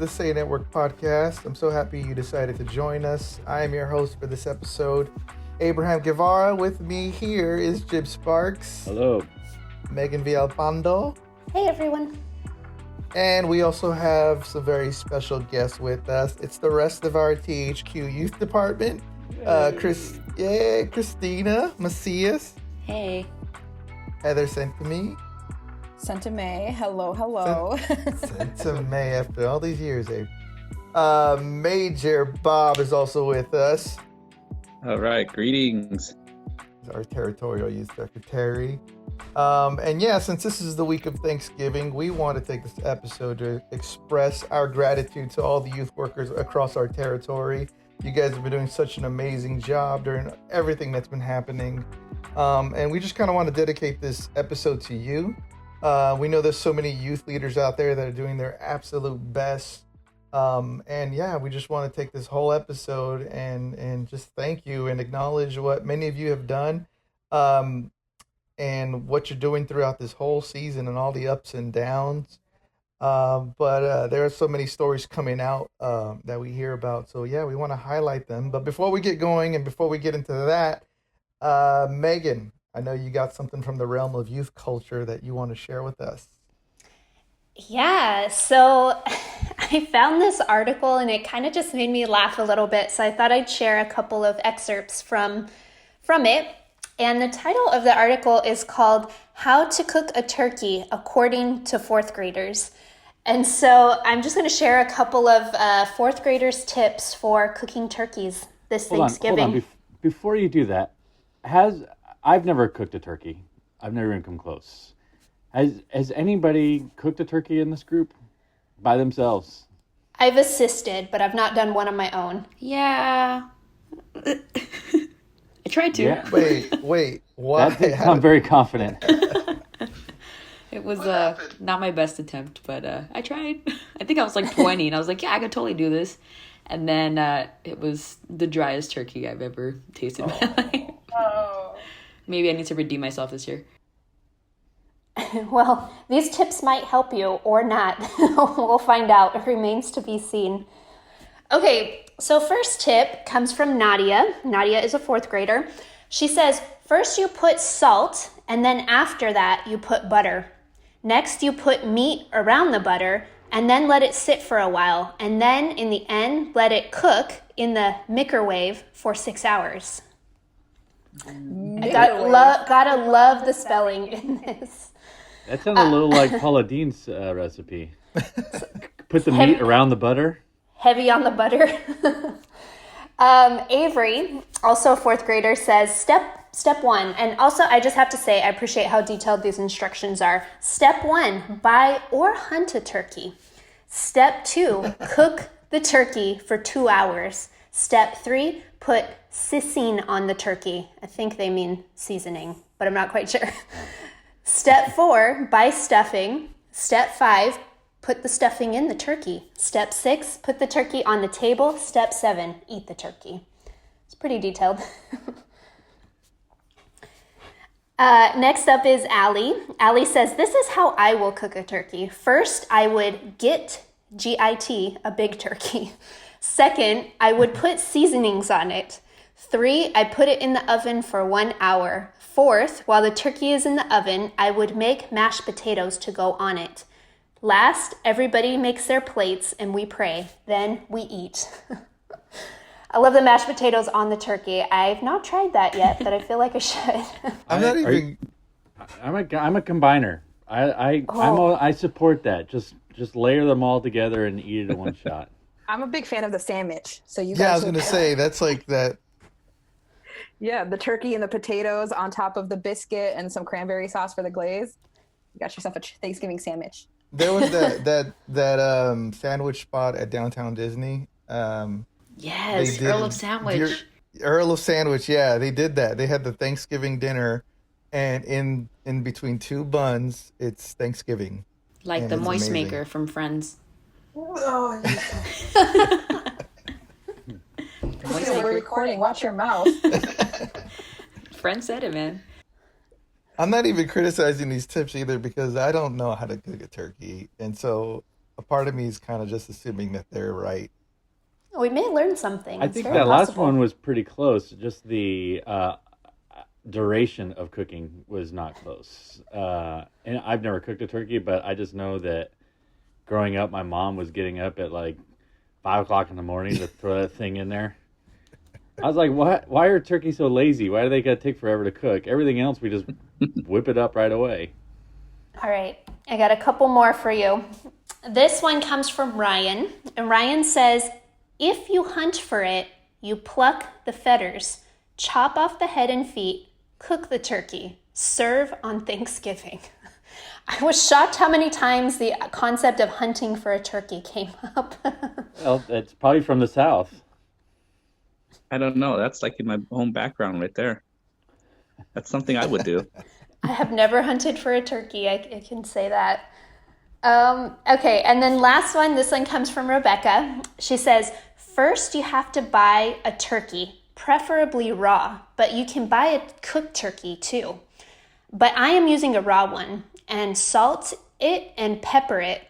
the Say Network podcast. I'm so happy you decided to join us. I am your host for this episode, Abraham Guevara. With me here is Jib Sparks. Hello. Megan Villalpando. Hey, everyone. And we also have some very special guests with us. It's the rest of our THQ Youth Department. Christina Macias. Hey. Heather Sentime. Sentime. Hello. Sentime after all these years, Abe. Major Bob is also with us. All right. Greetings. Our Territorial Youth Secretary. Since this is the week of Thanksgiving, we want to take this episode to express our gratitude to all the youth workers across our territory. You guys have been doing such an amazing job during everything that's been happening. And we just kind of want to dedicate this episode to you. We know there's so many youth leaders out there that are doing their absolute best. We just want to take this whole episode and just thank you and acknowledge what many of you have done. And what you're doing throughout this whole season and all the ups and downs. There are so many stories coming out that we hear about. So, we want to highlight them. But before we get going and before we get into that, Megan, I know you got something from the realm of youth culture that you want to share with us. Yeah, so I found this article and it kind of just made me laugh a little bit. So I thought I'd share a couple of excerpts from it. And the title of the article is called How to Cook a Turkey According to Fourth Graders. And so I'm just going to share a couple of fourth graders' tips for cooking turkeys this Thanksgiving. Hold on. Before you do that, I've never cooked a turkey. I've never even come close. Has anybody cooked a turkey in this group by themselves? I've assisted, but I've not done one on my own. Yeah. I tried to. Yeah. Wait. Why? I'm very confident. It was not my best attempt, but I tried. I think I was like 20, and I was like, yeah, I could totally do this. And then it was the driest turkey I've ever tasted in my life. Oh. Maybe I need to redeem myself this year. Well, these tips might help you or not. We'll find out. It remains to be seen. Okay, so first tip comes from Nadia. Nadia is a fourth grader. She says, first you put salt, and then after that you put butter. Next you put meat around the butter, and then let it sit for a while. And then in the end, let it cook in the microwave for 6 hours. I gotta love the spelling in this. That sounds a little like Paula Dean's recipe. Put the meat around the butter. Heavy on the butter. Avery, also a fourth grader, says step one. And also, I just have to say, I appreciate how detailed these instructions are. Step one, buy or hunt a turkey. Step two, cook the turkey for 2 hours. Step three, put seasoning on the turkey. I think they mean seasoning, but I'm not quite sure. Step four, buy stuffing. Step five, put the stuffing in the turkey. Step 6, put the turkey on the table. Step 7, eat the turkey. It's pretty detailed. Next up is Allie. Allie says, this is how I will cook a turkey. First, I would get, G-I-T, a big turkey. Second, I would put seasonings on it. 3, I put it in the oven for 1 hour. Fourth, while the turkey is in the oven, I would make mashed potatoes to go on it. Last, everybody makes their plates and we pray. Then we eat. I love the mashed potatoes on the turkey. I've not tried that yet, but I feel like I should. I'm a combiner. I support that. Just layer them all together and eat it in one shot. I'm a big fan of the sandwich. So you guys. Yeah, I was going to say that's like that. Yeah, the turkey and the potatoes on top of the biscuit and some cranberry sauce for the glaze. You got yourself a Thanksgiving sandwich. There was that sandwich spot at Downtown Disney. Yes, Earl of Sandwich. Earl of Sandwich, yeah, they did that. They had the Thanksgiving dinner, and in between two buns, it's Thanksgiving. Like the moist amazing. Maker from Friends. Oh, we're recording. Watch your mouth. Friends said it, man. I'm not even criticizing these tips either because I don't know how to cook a turkey. And so a part of me is kind of just assuming that they're right. We may learn something. I It's think very that last possible. one was pretty close. Just the duration of cooking was not close. And I've never cooked a turkey, but I just know that growing up, my mom was getting up at like 5 o'clock in the morning to throw that thing in there. I was like, what? Why are turkeys so lazy? Why do they gotta take forever to cook? Everything else, we just whip it up right away. All right, I got a couple more for you. This one comes from Ryan, and Ryan says, if you hunt for it, you pluck the feathers, chop off the head and feet, cook the turkey, serve on Thanksgiving. I was shocked how many times the concept of hunting for a turkey came up. Well, it's probably from the South. I don't know. That's like in my own background right there. That's something I would do. I have never hunted for a turkey, I can say that. Okay, and then last one, this one comes from Rebecca. She says, first you have to buy a turkey, preferably raw, but you can buy a cooked turkey too. But I am using a raw one, and salt it and pepper it,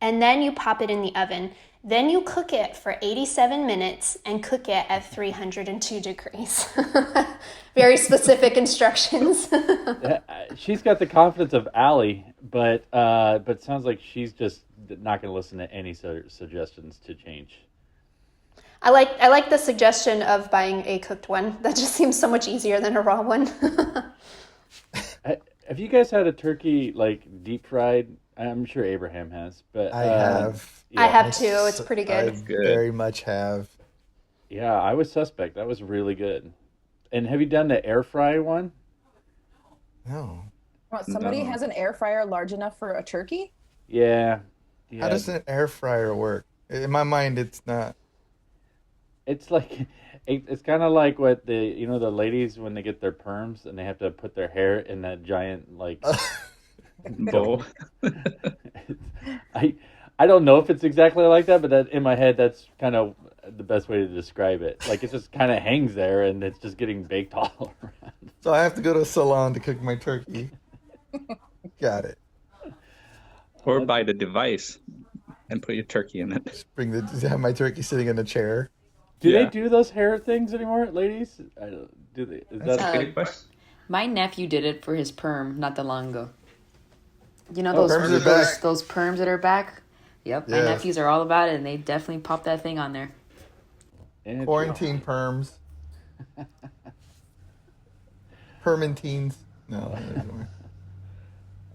and then you pop it in the oven. Then you cook it for 87 minutes and cook it at 302 degrees. Very specific instructions. She's got the confidence of Allie, but sounds like she's just not going to listen to any suggestions to change. I like the suggestion of buying a cooked one. That just seems so much easier than a raw one. Have you guys had a turkey like deep fried? I'm sure Abraham has, but I have. I have too. It's pretty good. I very much have. Yeah, I was suspect. That was really good. And have you done the air fry one? No. Somebody No. has an air fryer large enough for a turkey? Yeah. How does an air fryer work? In my mind, it's not. It's like it's kind of like what the ladies when they get their perms and they have to put their hair in that giant like Bowl. I don't know if it's exactly like that, but that in my head that's kind of the best way to describe it. Like it just kind of hangs there and it's just getting baked all around. So I have to go to a salon to cook my turkey. Got it. Or buy the device and put your turkey in it. Just have my turkey sitting in a chair. Do they Yeah. do those hair things anymore, ladies? Do they? Is That's that a good question. My nephew did it for his perm not that long ago. You know Oh, those perms are back. those perms that are back? Yep, my Yeah. nephews are all about it, and they definitely pop that thing on there. Quarantine perms. Permantines. No.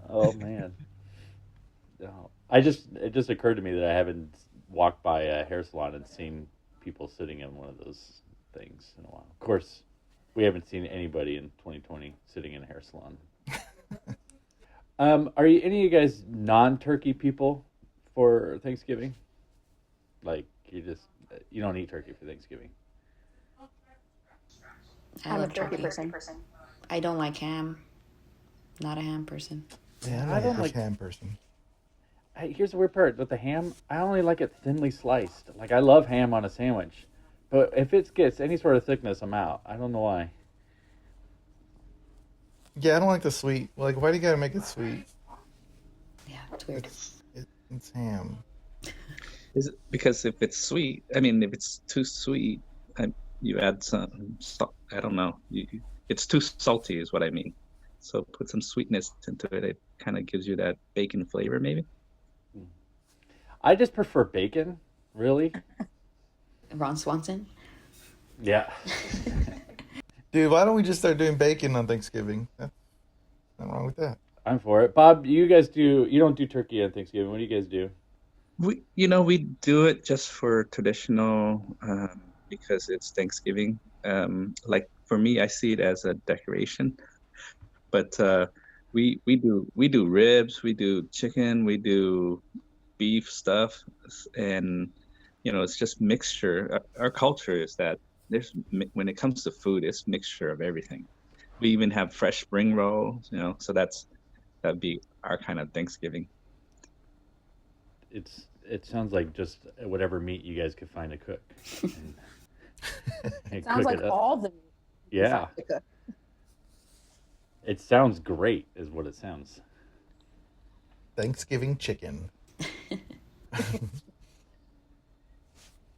Oh man. No. It just occurred to me that I haven't walked by a hair salon and seen people sitting in one of those things in a while. Of course, we haven't seen anybody in 2020 sitting in a hair salon. Are any of you guys non-turkey people for Thanksgiving? Like you don't eat turkey for Thanksgiving. I I'm a love turkey turkey. person. I don't like ham. Not a ham person. Yeah, I'm I a don't huge like- ham person. Here's the weird part with the ham. I only like it thinly sliced. Like I love ham on a sandwich, but if it gets any sort of thickness, I'm out. I don't know why. Yeah, I don't like the sweet. Like, why do you gotta make it sweet? Yeah, it's weird. It's ham. Is it because if it's sweet? I mean, if it's too sweet, you add some salt. I don't know. It's too salty, is what I mean. So put some sweetness into it. It kind of gives you that bacon flavor, maybe. I just prefer bacon, really. Ron Swanson. Yeah. Dude, why don't we just start doing bacon on Thanksgiving? That's nothing wrong with that. I'm for it. Bob, you don't do turkey on Thanksgiving. What do you guys do? We do it just for traditional, because it's Thanksgiving. Like for me, I see it as a decoration. But we do ribs, we do chicken, we do beef stuff, and it's just mixture. Our culture is that when it comes to food, it's mixture of everything. We even have fresh spring rolls, so that'd be our kind of Thanksgiving. It sounds like just whatever meat you guys could find to cook. And Sounds cook like it up. all the Yeah. It sounds great, is what it sounds. Thanksgiving chicken.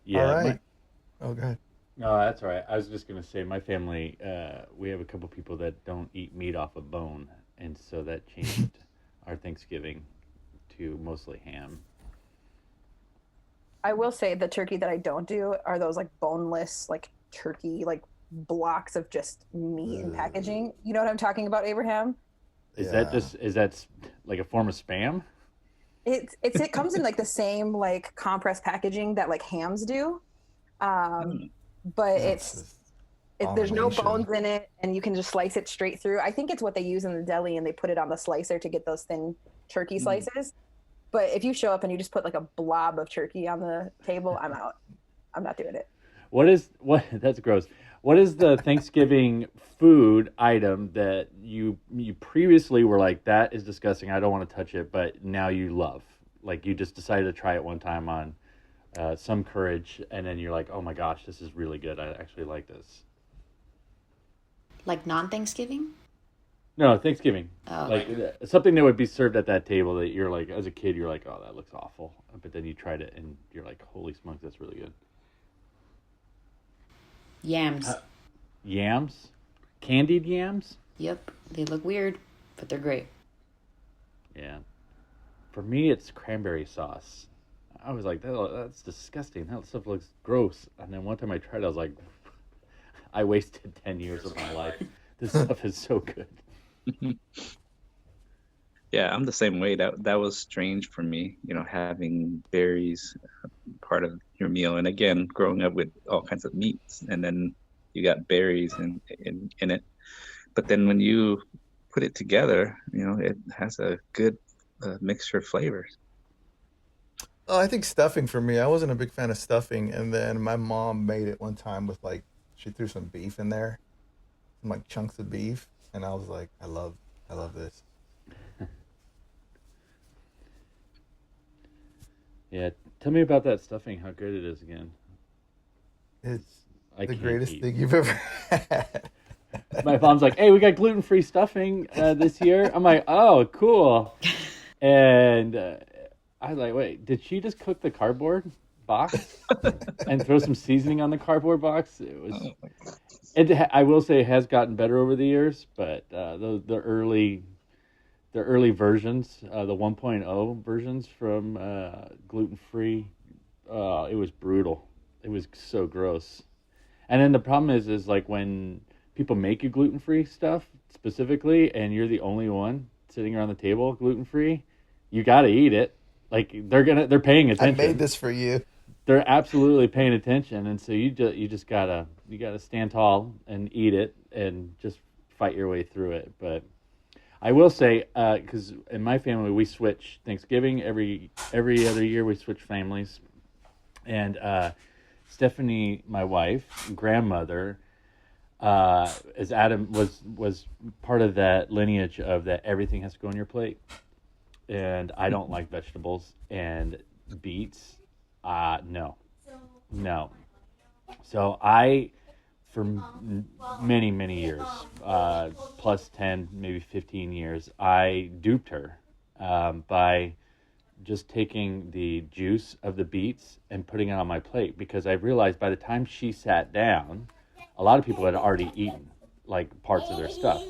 Yeah. All right. Oh, go ahead. No, that's all right. I was just gonna say my family. We have a couple people that don't eat meat off a bone, and so that changed our Thanksgiving to mostly ham. I will say the turkey that I don't do are those like boneless, like turkey, like blocks of just meat and packaging. You know what I'm talking about, Abraham? Yeah. Is that like a form of spam? It comes in like the same like compressed packaging that like hams do, um, but That's just there's no abomination. bones in it, and you can just slice it straight through. I think it's what they use in the deli, and they put it on the slicer to get those thin turkey slices. But if you show up and you just put like a blob of turkey on the table, I'm out. I'm not doing it. What? That's gross. What is the Thanksgiving food item that you previously were like that is disgusting? I don't want to touch it, but now you love. Like you just decided to try it one time on some courage, and then you're like, oh my gosh, this is really good. I actually like this. Like non-Thanksgiving? No, Thanksgiving. Oh. Like something that would be served at that table that you're like, as a kid, you're like, oh, that looks awful. But then you tried it and you're like, holy smokes, that's really good. Yams. Yams? Candied yams? Yep. They look weird, but they're great. Yeah. For me, it's cranberry sauce. I was like, that's disgusting. That stuff looks gross. And then one time I tried it, I was like, I wasted 10 years of my life. This stuff is so good. Yeah, I'm the same way. That was strange for me, having berries part of your meal. And again, growing up with all kinds of meats, and then you got berries in it. But then when you put it together, it has a good mixture of flavors. Oh, I think stuffing for me. I wasn't a big fan of stuffing, and then my mom made it one time with like she threw some beef in there, some like chunks of beef, and I was like, I love this. Yeah, tell me about that stuffing, how good it is again. It's I the can't greatest eat. thing you've ever had. My mom's like, hey, we got gluten-free stuffing this year. I'm like, oh, cool. And I was like, wait, did she just cook the cardboard box and throw some seasoning on the cardboard box? It was. I will say it has gotten better over the years, but the early versions, the 1.0 versions from gluten-free, it was brutal. It was so gross. And then the problem is like when people make you gluten-free stuff specifically, and you're the only one sitting around the table gluten-free, you got to eat it. Like they're paying I attention. made this for you. They're absolutely paying attention, and so you just gotta stand tall and eat it and just fight your way through it. But I will say, because in my family we switch Thanksgiving every other year. We switch families, and Stephanie, my wife, grandmother, as Adam was part of that lineage of that everything has to go on your plate, and I don't like vegetables and beets. No. So for many years, plus 10, maybe 15 years, I duped her by just taking the juice of the beets and putting it on my plate, because I realized by the time she sat down, a lot of people had already eaten like parts of their stuff.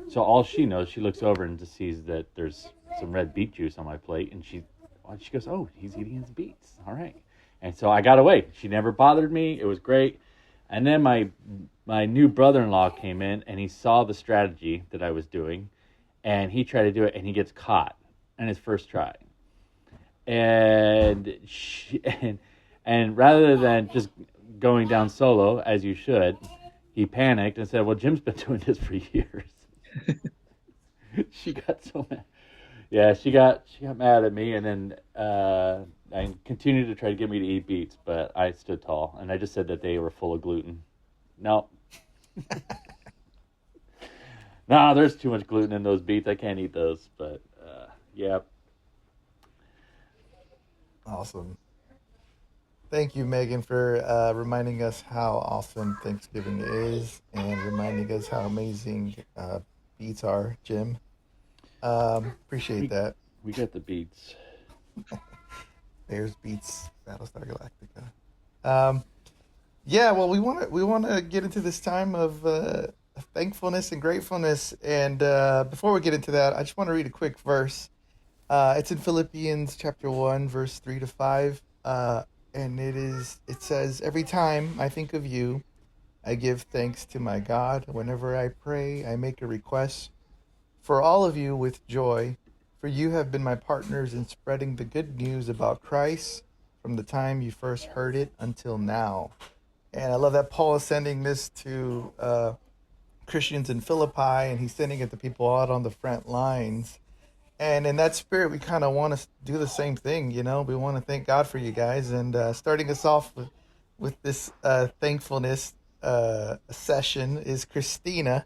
So all she knows, she looks over and just sees that there's some red beet juice on my plate, and she goes, oh, he's eating his beets. All right. And so I got away. She never bothered me. It was great. And then my new brother-in-law came in, and he saw the strategy that I was doing, and he tried to do it, and he gets caught on his first try. And and rather than just going down solo as you should, he panicked and said, well, Jim's been doing this for years. She got so mad. Yeah, she got mad at me, and then I continued to try to get me to eat beets, but I stood tall, and I just said that they were full of gluten. No. No, there's too much gluten in those beets. I can't eat those, but yeah. Awesome. Thank you, Megan, for reminding us how awesome Thanksgiving is and reminding us how amazing beets are, Jim. Appreciate that. We got the beets. Bears beats Battlestar Galactica. Um, yeah, well, we want to get into this time of thankfulness and gratefulness, and before we get into that, I just want to read a quick verse. It's in Philippians chapter 1, verse 3 to 5, and it says, "Every time I think of you, I give thanks to my God. Whenever I pray, I make a request for all of you with joy, for you have been my partners in spreading the good news about Christ from the time you first heard it until now." And I love that Paul is sending this to Christians in Philippi, and he's sending it to people out on the front lines. And in that spirit, we kind of want to do the same thing. We want to thank God for you guys. And starting us off with this thankfulness session is Christina.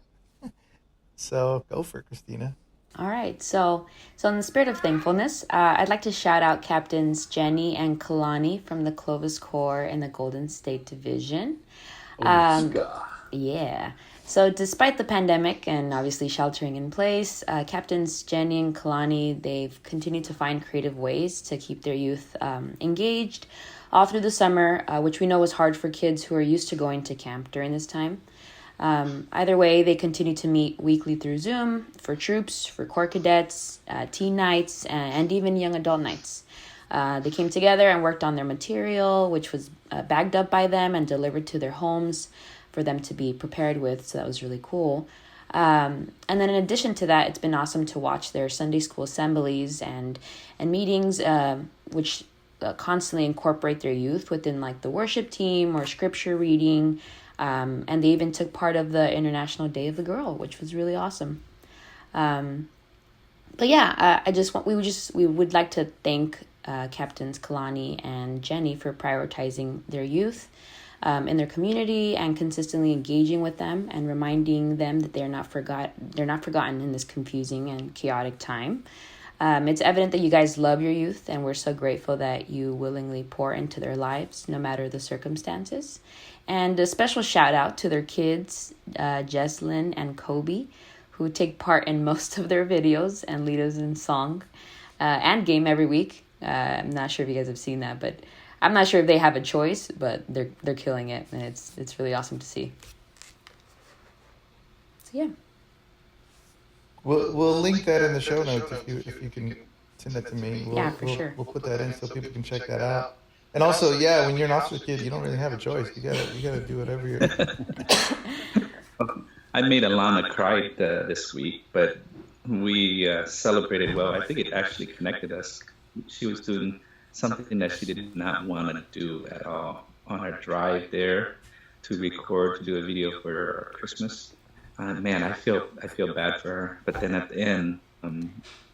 So go for it, Christina. All right. So in the spirit of thankfulness, I'd like to shout out Captains Jenny and Kalani from the Clovis Corps in the Golden State Division. Yeah. So despite the pandemic and obviously sheltering in place, Captains Jenny and Kalani, they've continued to find creative ways to keep their youth engaged all through the summer, which we know is hard for kids who are used to going to camp during this time. Either way, they continue to meet weekly through Zoom for troops, for Corps cadets, teen nights, and even young adult nights. They came together and worked on their material, which was bagged up by them and delivered to their homes for them to be prepared with. So that was really cool. And then in addition to that, it's been awesome to watch their Sunday school assemblies and meetings, which constantly incorporate their youth within like the worship team or scripture reading. And they even took part of the International Day of the Girl, which was really awesome. But yeah, we would like to thank Captains Kalani and Jenny for prioritizing their youth in their community and consistently engaging with them and reminding them that they're not forgotten in this confusing and chaotic time. It's evident that you guys love your youth, and we're so grateful that you willingly pour into their lives, no matter the circumstances. And a special shout out to their kids, Jesslyn and Kobe, who take part in most of their videos and lead us in song and game every week. I'm not sure if you guys have seen that, but I'm not sure if they have a choice, but they're killing it, and it's really awesome to see. So yeah. We'll link that in the show notes if you can send that to me. Sure. We'll put that in so people can check that out. And also, yeah, when you're an officer kid, you don't really have a choice. You gotta do whatever you're. I made Alana cry this week, but we celebrated well. I think it actually connected us. She was doing something that she did not want to do at all on our drive there to do a video for our Christmas. Man, I feel bad for her, but then at the end,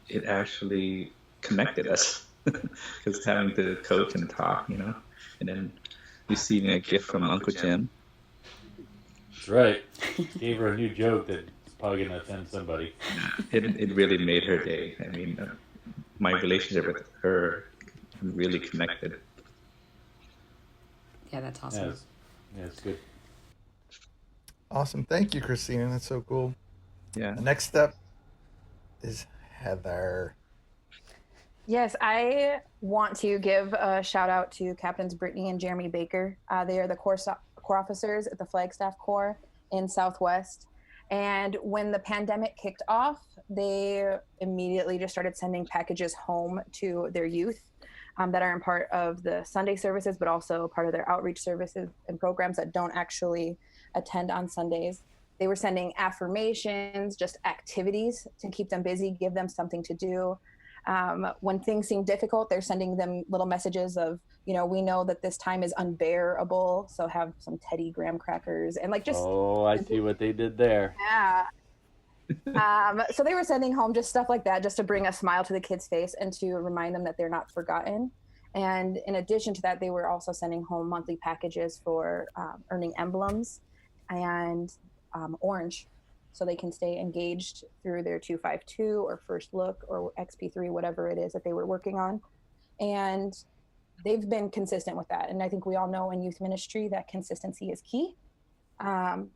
it actually connected us because having to coach and talk, and then receiving a gift from Uncle Jim. That's right. Gave her a new joke that's probably going to offend somebody. It really made her day. I mean, my relationship with her really connected. Yeah, that's awesome. Yeah, it's good. Awesome. Thank you, Christina. That's so cool. Yeah. The next step is Heather. Yes, I want to give a shout out to Captains Brittany and Jeremy Baker. They are the Corps officers at the Flagstaff Corps in Southwest. And when the pandemic kicked off, they immediately just started sending packages home to their youth that are in part of the Sunday services, but also part of their outreach services and programs that don't actually attend on Sundays. They were sending affirmations, just activities to keep them busy, give them something to do. When things seem difficult, they're sending them little messages of, we know that this time is unbearable, so have some Teddy graham crackers and like just. Oh, I see what they did there. Yeah. So they were sending home just stuff like that, just to bring a smile to the kids' face and to remind them that they're not forgotten. And in addition to that, they were also sending home monthly packages for earning emblems and orange, so they can stay engaged through their 252 or First Look or XP3, whatever it is that they were working on. And they've been consistent with that. And I think we all know in youth ministry that consistency is key. And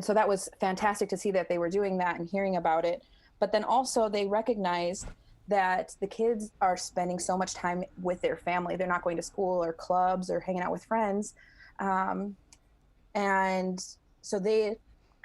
so that was fantastic to see that they were doing that and hearing about it. But then also they recognized that the kids are spending so much time with their family. They're not going to school or clubs or hanging out with friends. And so they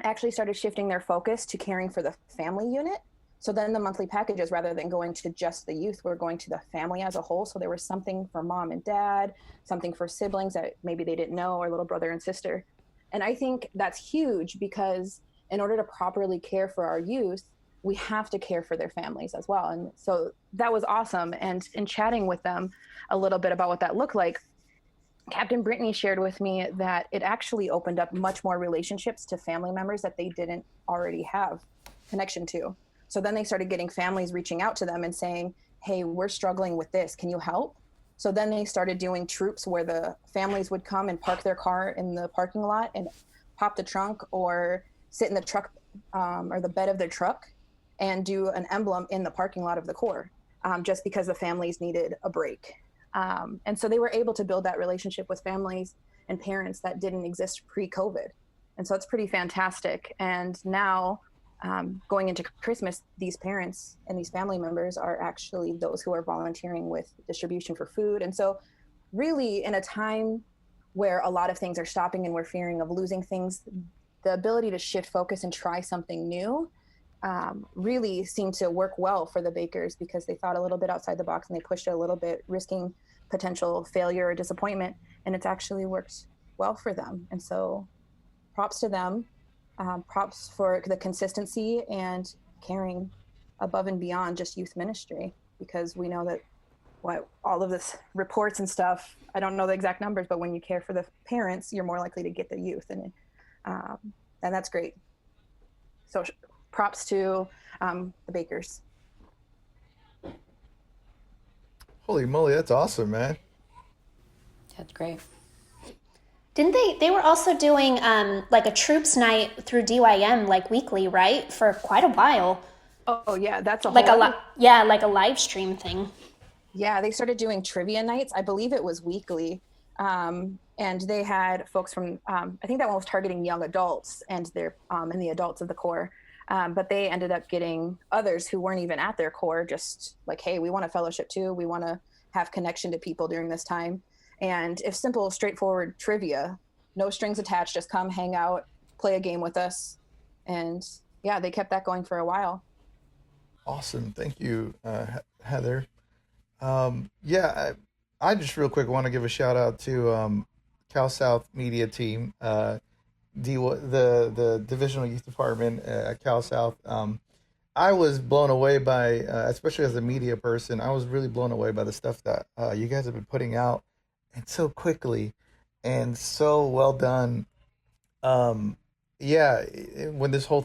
actually started shifting their focus to caring for the family unit. So then the monthly packages, rather than going to just the youth, were going to the family as a whole. So there was something for mom and dad, something for siblings that maybe they didn't know, or little brother and sister. And I think that's huge, because in order to properly care for our youth, we have to care for their families as well. And so that was awesome. And in chatting with them a little bit about what that looked like, Captain Brittany shared with me that it actually opened up much more relationships to family members that they didn't already have connection to. So then they started getting families reaching out to them and saying, hey, we're struggling with this. Can you help? So then they started doing troops where the families would come and park their car in the parking lot and pop the trunk or sit in the truck or the bed of their truck and do an emblem in the parking lot of the Corps, just because the families needed a break. And so they were able to build that relationship with families and parents that didn't exist pre-COVID. And so it's pretty fantastic. And now going into Christmas, these parents and these family members are actually those who are volunteering with distribution for food. And so really, in a time where a lot of things are stopping and we're fearing of losing things, the ability to shift focus and try something new really seemed to work well for the bakers, because they thought a little bit outside the box and they pushed it a little bit, risking potential failure or disappointment, and it's actually worked well for them. And so props to them. Props for the consistency and caring above and beyond just youth ministry, because we know that all of this reports and stuff, I don't know the exact numbers, but when you care for the parents, you're more likely to get the youth, and that's great. So props to the bakers. Holy moly, that's awesome, man. That's great. Didn't they were also doing like a troops night through DYM like weekly, right? For quite a while. Oh yeah, that's a like whole like a live stream thing. Yeah, they started doing trivia nights. I believe it was weekly. And they had folks from, I think that one was targeting young adults and the adults of the Corps. But they ended up getting others who weren't even at their Corps, just like, hey, we want a fellowship too. We want to have connection to people during this time. And if simple, straightforward trivia, no strings attached, just come hang out, play a game with us. And yeah, they kept that going for a while. Awesome. Thank you, Heather. I just real quick want to give a shout out to Cal South Media Team, the Divisional Youth Department at Cal South. I was blown away by, especially as a media person, I was really blown away by the stuff that you guys have been putting out, and so quickly and so well done. When this whole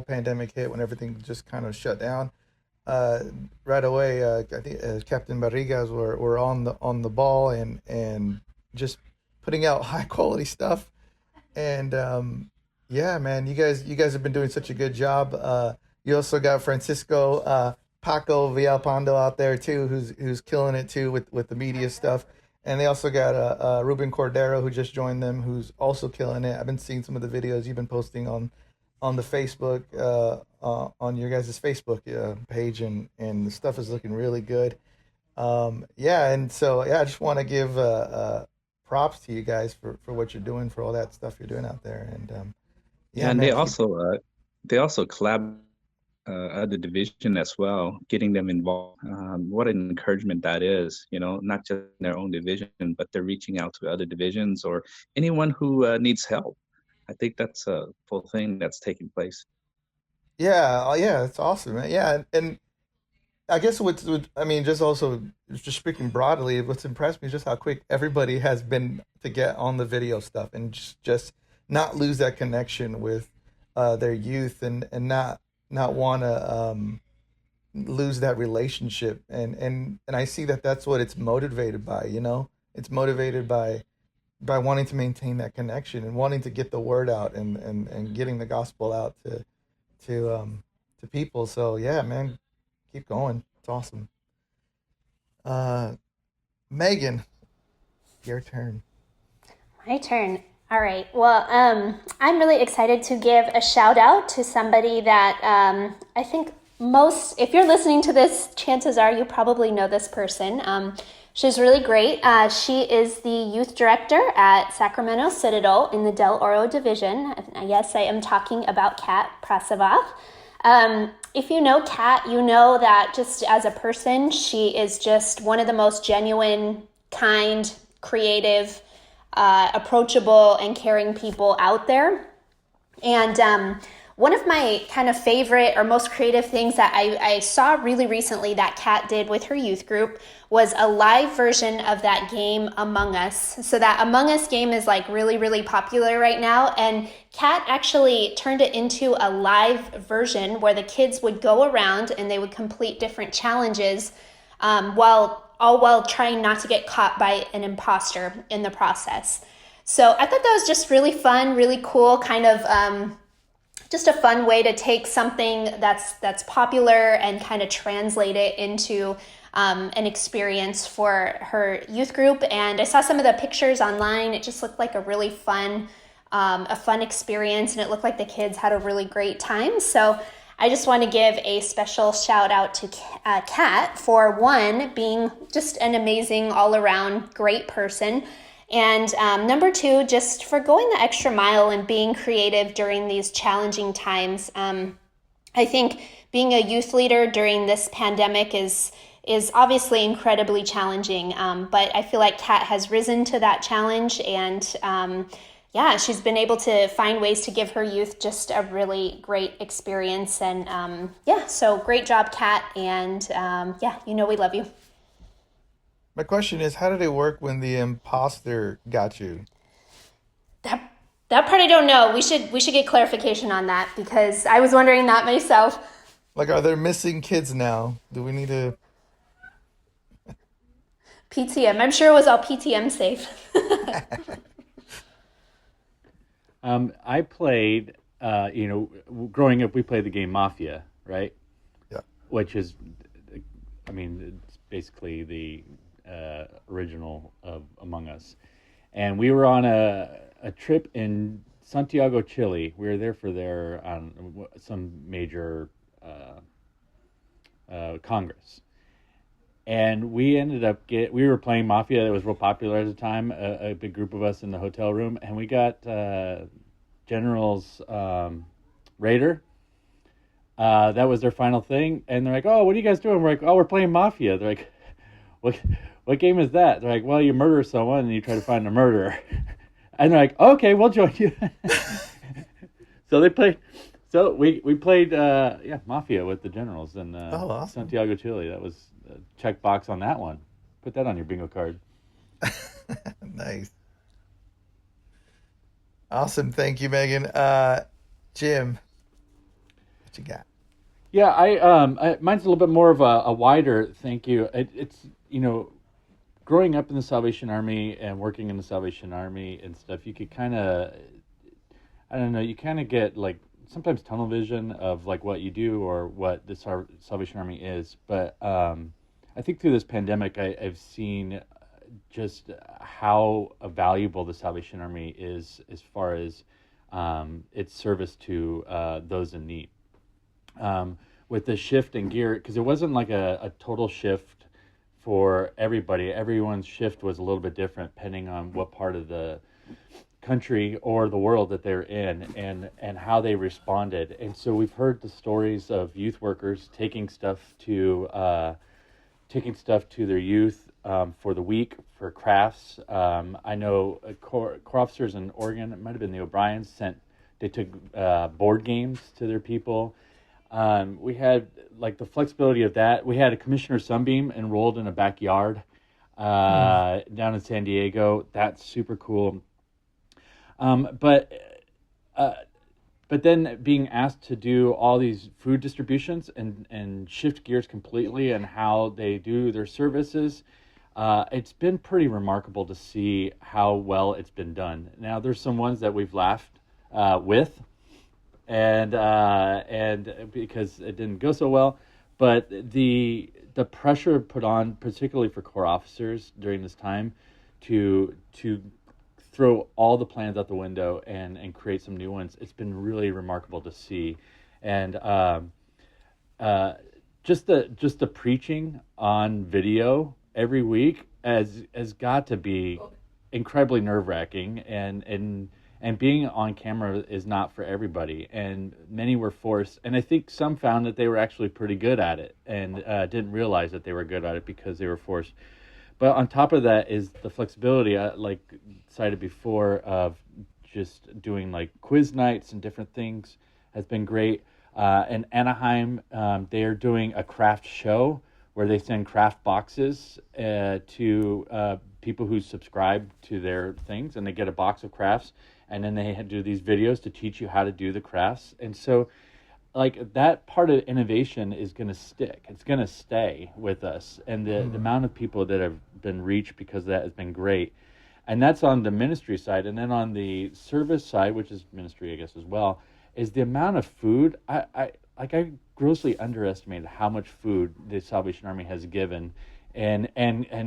pandemic hit, when everything just kind of shut down, right away, I think Captain Barrigas were on the ball and just putting out high quality stuff. And man, you guys have been doing such a good job. You also got Francisco Paco Villalpando out there too, who's killing it too with the media stuff. And they also got Ruben Cordero, who just joined them, who's also killing it. I've been seeing some of the videos you've been posting on the Facebook, on your guys' Facebook page, and the stuff is looking really good. And so I just want to give props to you guys for what you're doing, for all that stuff you're doing out there. And and they also collab the division as well, getting them involved. What an encouragement that is, not just in their own division, but they're reaching out to other divisions or anyone who needs help. I think that's a full thing that's taking place. Yeah, it's awesome, man. Yeah, and I guess just speaking broadly, what's impressed me is just how quick everybody has been to get on the video stuff and just not lose that connection with their youth and not want to lose that relationship. And I see that's what it's motivated by. It's motivated by wanting to maintain that connection and wanting to get the word out and getting the gospel out to people. So yeah, man, keep going. It's awesome. Megan, your turn. My turn. All right. Well, I'm really excited to give a shout out to somebody that I think if you're listening to this, chances are you probably know this person. She's really great. She is the youth director at Sacramento Citadel in the Del Oro division. Yes, I am talking about Kat Prasovath. If you know Kat, you know that just as a person, she is just one of the most genuine, kind, creative, approachable, and caring people out there. And one of my kind of favorite or most creative things that I saw really recently that Kat did with her youth group was a live version of that game Among Us. So that Among Us game is like really, really popular right now. And Kat actually turned it into a live version where the kids would go around and they would complete different challenges while trying not to get caught by an imposter in the process. So I thought that was just really fun, really cool, kind of just a fun way to take something that's popular and kind of translate it into an experience for her youth group. And I saw some of the pictures online. It just looked like a really fun experience, and it looked like the kids had a really great time. So I just want to give a special shout out to Kat for one, being just an amazing all-around great person. And number two, just for going the extra mile and being creative during these challenging times. I think being a youth leader during this pandemic is obviously incredibly challenging, but I feel like Kat has risen to that challenge, and she's been able to find ways to give her youth just a really great experience. And so great job, Kat, and we love you. My question is, how did it work when the imposter got you? That part I don't know. We should get clarification on that, because I was wondering that myself. Like, are there missing kids now? Do we need to... PTM. I'm sure it was all PTM safe. I played, growing up, we played the game Mafia, right? Yeah. Which is, it's basically the original of Among Us. And we were on a trip in Santiago, Chile. We were there for some major congress. And we ended up we were playing Mafia. That was real popular at the time, a big group of us in the hotel room. And we got General's Raider. That was their final thing. And they're like, "Oh, what are you guys doing?" We're like, "Oh, we're playing Mafia." They're like, what game is that? They're like, "Well, you murder someone and you try to find a murderer." And they're like, "Okay, we'll join you." So they played. So we played Mafia with the Generals in awesome. Santiago, Chile. That was a check box on that one. Put that on your bingo card. Nice. Awesome. Thank you, Megan. Jim, what you got? Yeah, mine's a little bit more of a wider thank you. It's growing up in the Salvation Army and working in the Salvation Army and stuff, you could kind of, you kind of get like sometimes tunnel vision of like what you do or what the Salvation Army is. But I think through this pandemic, I've seen just how valuable the Salvation Army is as far as its service to those in need. With the shift in gear, because it wasn't like a total shift for everybody. Everyone's shift was a little bit different depending on what part of the country or the world that they're in and how they responded. And so we've heard the stories of youth workers taking stuff to their youth for the week, for crafts. I know Corps officers in Oregon, it might have been the O'Briens, they took board games to their people. We had like the flexibility of that. We had a Commissioner Sunbeam enrolled in a backyard down in San Diego. That's super cool. But then being asked to do all these food distributions and shift gears completely and how they do their services, it's been pretty remarkable to see how well it's been done. Now, there's some ones that we've laughed with, and because it didn't go so well, but the pressure put on, particularly for Corps officers during this time, to throw all the plans out the window and create some new ones. It's been really remarkable to see. And just the preaching on video every week has got to be incredibly nerve-wracking, and being on camera is not for everybody, and many were forced, and I think some found that they were actually pretty good at it, and didn't realize that they were good at it because they were forced. But on top of that is the flexibility, like cited before, of just doing like quiz nights and different things has been great. In Anaheim, they are doing a craft show where they send craft boxes to people who subscribe to their things, and they get a box of crafts, and then they do these videos to teach you how to do the crafts. And so, like, that part of innovation is going to stick. It's going to stay with us, and the amount of people that have been reached because of that has been great. And that's on the ministry side. And then on the service side, which is ministry, I guess, as well, is the amount of food. I grossly underestimated how much food the Salvation Army has given, and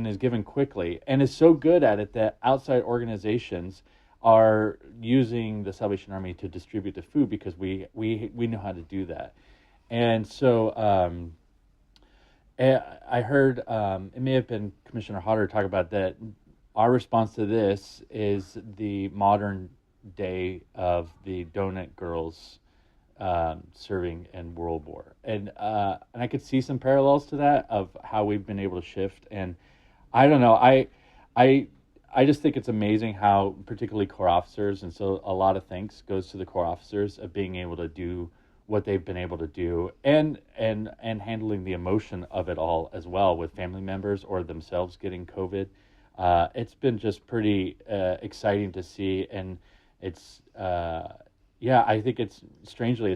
is given quickly, and is so good at it that outside organizations are using the Salvation Army to distribute the food because we know how to do that. And so I heard, it may have been Commissioner Hodder talk about that. Our response to this is the modern day of the donut girls serving in World War, and I could see some parallels to that of how we've been able to shift. And I don't know, I just think it's amazing how, particularly Corps officers, and so a lot of thanks goes to the Corps officers of being able to do what they've been able to do, and handling the emotion of it all as well, with family members or themselves getting COVID. It's been just pretty exciting to see, and it's I think it's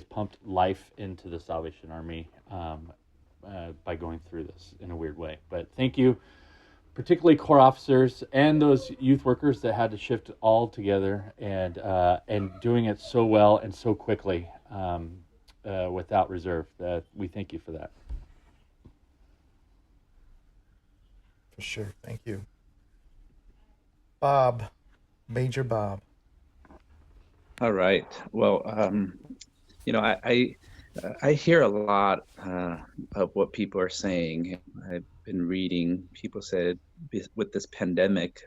pumped life into the Salvation Army by going through this in a weird way. But thank you, particularly Corps officers and those youth workers that had to shift all together and doing it so well and so quickly without reserve. We thank you for that. For sure. Thank you. Bob, Major Bob. All right. Well, I hear a lot of what people are saying. I've been reading. People said with this pandemic,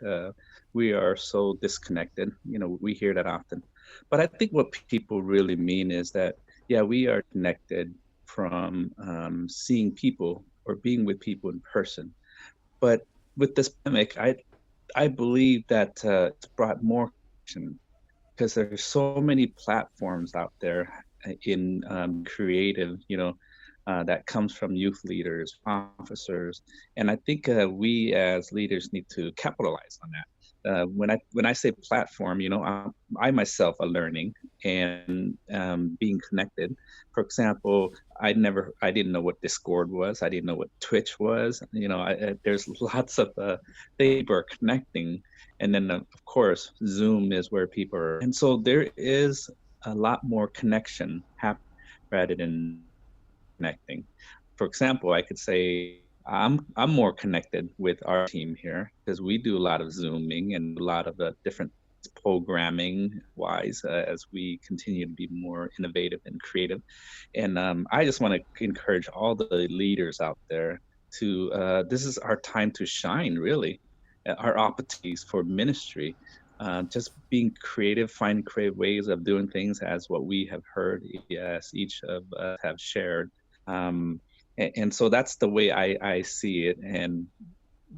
we are so disconnected. We hear that often. But I think what people really mean is that, yeah, we are connected from seeing people or being with people in person. But with this pandemic, I believe that it's brought more connection, because there's so many platforms out there in creative, that comes from youth leaders, officers, and I think we as leaders need to capitalize on that. When I say platform, I myself are learning and being connected. For example, I didn't know what Discord was. I didn't know what Twitch was. There's lots of things we're connecting, and then of course Zoom is where people are, and so there is a lot more connection happening rather than connecting. For example, I could say I'm more connected with our team here because we do a lot of Zooming and a lot of different programming wise as we continue to be more innovative and creative. And I just want to encourage all the leaders out there to this is our time to shine, really. Our opportunities for ministry, just being creative, finding creative ways of doing things, as what we have heard, yes, each of us have shared. And so that's the way I see it and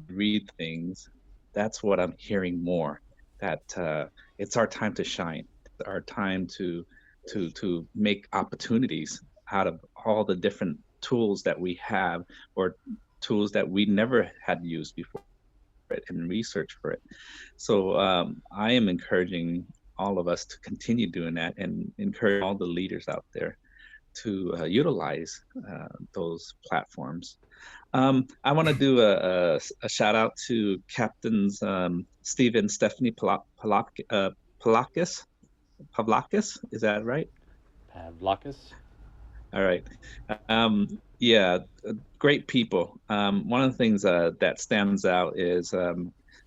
read things. That's what I'm hearing more, that it's our time to shine, our time to make opportunities out of all the different tools that we have, or tools that we never had used before, and research for it. So I am encouraging all of us to continue doing that, and encourage all the leaders out there to utilize those platforms. I want to do a shout out to Captains Steve and Stephanie Pavlakis. Is that right? Pavlakis. All right. Yeah, great people. One of the things that stands out is,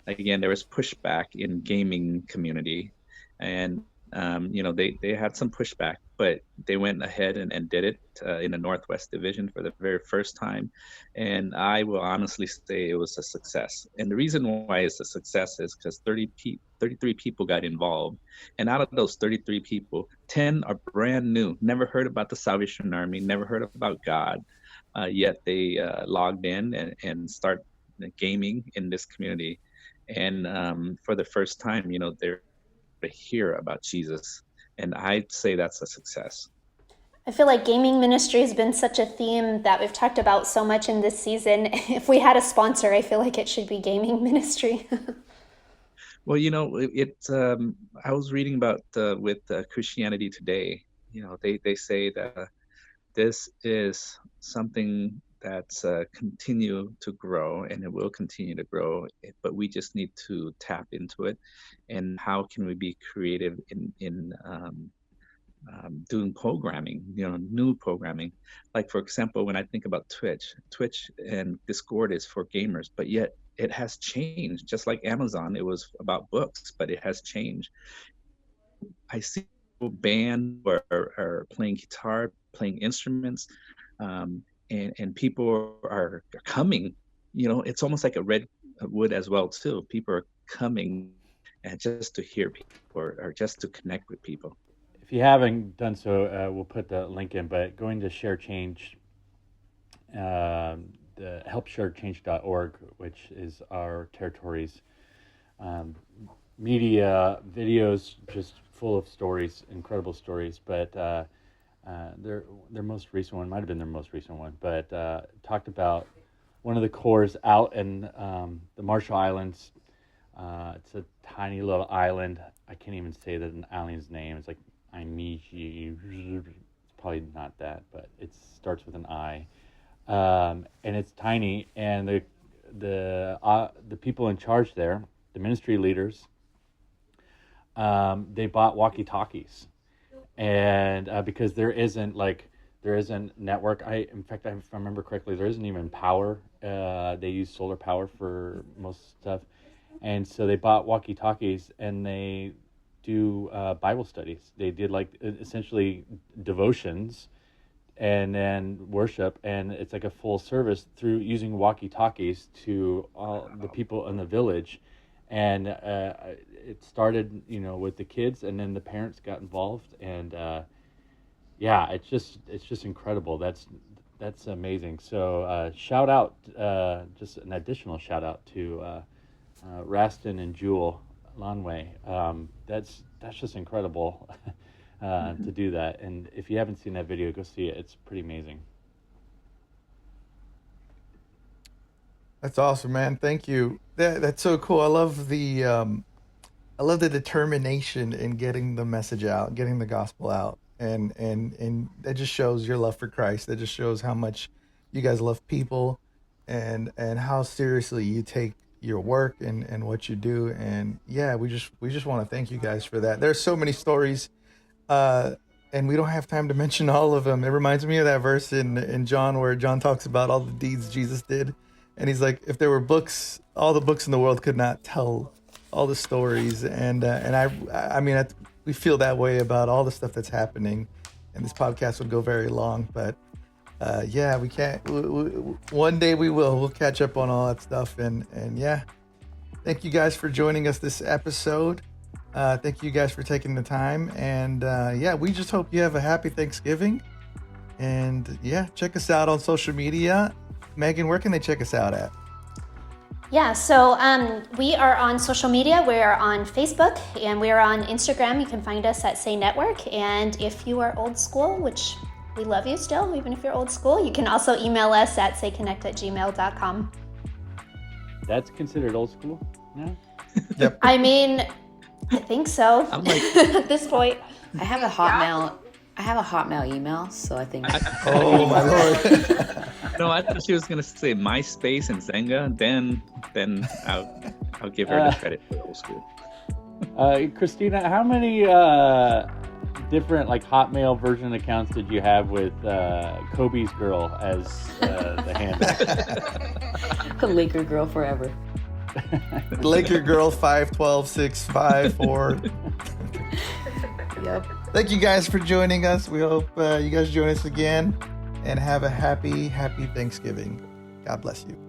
again, there was pushback in gaming community, and They had some pushback, but they went ahead and did it in the Northwest Division for the very first time. And I will honestly say it was a success. And the reason why it's a success is because 33 people got involved. And out of those 33 people, 10 are brand new, never heard about the Salvation Army, never heard about God, yet they logged in and start gaming in this community. And for the first time, they're to hear about Jesus. And I'd say that's a success. I feel like gaming ministry has been such a theme that we've talked about so much in this season. If we had a sponsor, I feel like it should be gaming ministry. Well, I was reading about with Christianity Today, they say that this is something that's continue to grow, and it will continue to grow, but we just need to tap into it. And how can we be creative in doing programming, new programming? Like, for example, when I think about Twitch and Discord is for gamers, but yet it has changed. Just like Amazon, it was about books, but it has changed. I see band or playing guitar, playing instruments, and people are coming. It's almost like a redwood as well too. People are coming and just to hear people or just to connect with people. If you haven't done so, we'll put the link in, but going to Share Change, the helpsharechange.org, which is our territory's media videos, just full of stories, incredible stories. But their most recent one might have been their most recent one, but talked about one of the cores out in the Marshall Islands. It's a tiny little island. I can't even say the island's name. It's like Aimiji. It's probably not that, but it starts with an I. And it's tiny. And the people in charge there, the ministry leaders, they bought walkie-talkies. And because there isn't network. If I remember correctly, there isn't even power. They use solar power for most stuff. And so they bought walkie-talkies and they do Bible studies. They did essentially devotions and then worship, and it's like a full service through using walkie-talkies to all the people in the village. And it started, with the kids, and then the parents got involved, and it's just incredible. That's amazing. So shout out, just an additional shout out to Raston and Jewel Lonway. That's just incredible to do that. And if you haven't seen that video, go see it. It's pretty amazing. That's awesome, man. Thank you. That's so cool. I love the determination in getting the message out, getting the gospel out, and that just shows your love for Christ. That just shows how much you guys love people, and how seriously you take your work and what you do. And yeah, we just want to thank you guys for that. There's so many stories, and we don't have time to mention all of them. It reminds me of that verse in John where John talks about all the deeds Jesus did. And he's like, if there were books, all the books in the world could not tell all the stories. And we feel that way about all the stuff that's happening. And this podcast would go very long, but we can't. One day we will. We'll catch up on all that stuff. And yeah, thank you guys for joining us this episode. Thank you guys for taking the time. And we just hope you have a happy Thanksgiving. And yeah, check us out on social media. Megan, where can they check us out at? Yeah, so we are on social media. We are on Facebook and we are on Instagram. You can find us at Say Network. And if you are old school, which we love you still, even if you're old school, you can also email us at sayconnect@gmail.com. That's considered old school now? Yep. I mean, I think so. I'm like, at this point. I have a Hotmail email, so I think. Oh my Lord! No, I thought she was gonna say MySpace and Zenga. Then I'll give her the credit for old school. Christina, how many different Hotmail version accounts did you have with Kobe's girl as the handle? Laker girl forever. Laker girl 512654. Yep. Thank you guys for joining us. We hope you guys join us again, and have a happy Thanksgiving. God bless you.